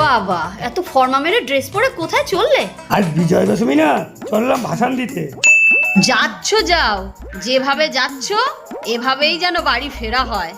বাবা, এত ফর্মা মেরে ড্রেস পরে কোথায় চললে? আজ বিজয় দশমী না, চললাম ভাষণ দিতে। যাচ্ছ যাও, যেভাবে যাচ্ছ এভাবেই যেন বাড়ি ফেরা হয়।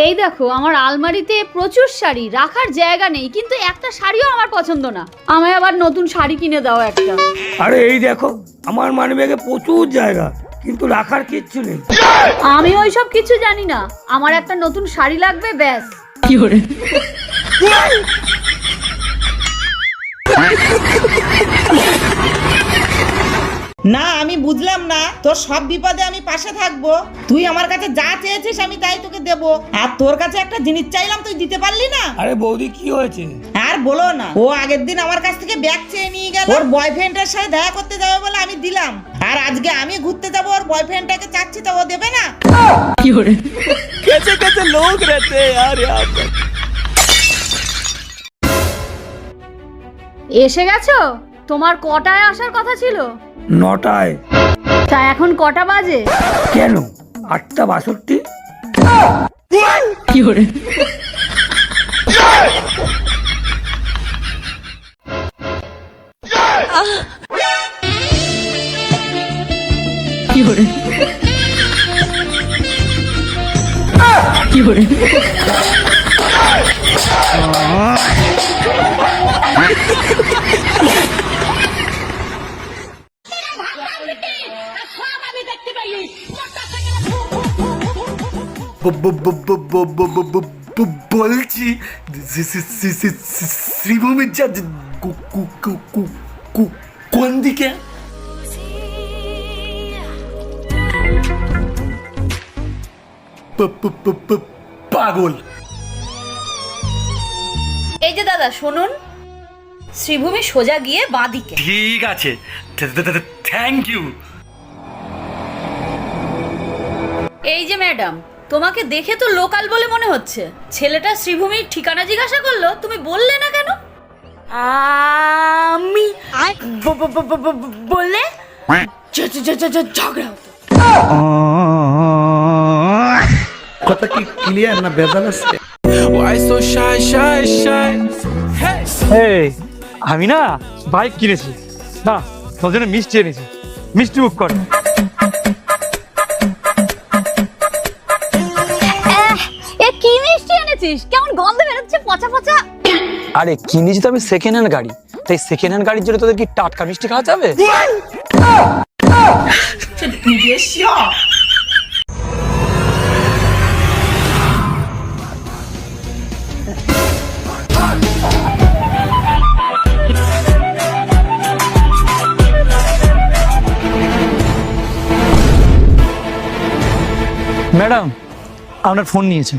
এই দেখো, আমার আলমারিতে প্রচুর শাড়ি, রাখার জায়গা নেই, কিন্তু একটা শাড়িও আমার পছন্দ না। আমায় আবার নতুন শাড়ি কিনে দাও একটা। আরে এই দেখো, আমার মানিব্যাগে প্রচুর জায়গা, কিন্তু রাখার কিচ্ছু নেই। আমি ওইসব কিছু জানি না, আমার একটা নতুন শাড়ি লাগবে, ব্যাস। কি করে? না, আমি বুঝলাম না, তোর সব বিপদে আমি পাশে থাকবো। তুই আমার কাছে যা চেয়েছিস আমি তাই তোকে দেবো, আর তোর কাছে একটা জিনিস চাইলাম তুই দিতে পারলি না। আরে বৌদি, কি হয়েছে? আর বলো না, ও আগের দিন আমার কাছ থেকে ব্যাগ চেয়ে নিয়ে গেল, ওর বয়ফ্রেন্ডের সাথে দেখা করতে যাবে বলে আমি দিলাম, আর আজকে আমি ঘুরতে যাবো, ওর বয়ফ্রেন্ডটাকে চাচ্ছি, তো ও দেবে না। কি করে? कैसे कैसे लोग रहते हैं यार यहाँ पर। এসে গেছো? তোমার কটায় আসার কথা ছিল? 9টায়। তা এখন কটা বাজে? কেন? 8টা 62। কি করে? কি করে? কি করে? বলছি শ্রীভূমির কোন দিকে? পাগল। এই যে দাদা শুনুন, শ্রীভূমি সোজা গিয়ে বাঁদিকে। ঠিক আছে, থ্যাংক ইউ। এই যে ম্যাডাম, তোমাকে দেখে তো লোকাল বলে মনে হচ্ছে। ছেলেটা শ্রীভূমির ঠিকানা জিজ্ঞাসা করলো, তুমি বললে না কেন? আমি বললে ঝগড়া হতো। কথা কি ক্লিয়ার না ভেজাল আছে? আমি না বাইক কিনেছি, না তোর জন্য মিষ্টি এনেছি, মিষ্টি মুখ কর। এ কি মিষ্টি এনেছিস? কেমন গন্ধ বেরোচ্ছে, পচা পচা। আরে কিনেছি তো আমি সেকেন্ড হ্যান্ড গাড়ি, তাই সেকেন্ড হ্যান্ড গাড়ির জন্য তোদের কি টাটকা মিষ্টি খাওয়া যাবে? ম্যাডাম, আপনার ফোন নিয়েছেন।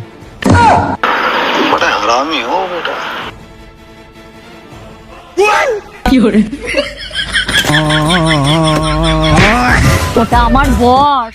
কি করে? ওটা আমার বর।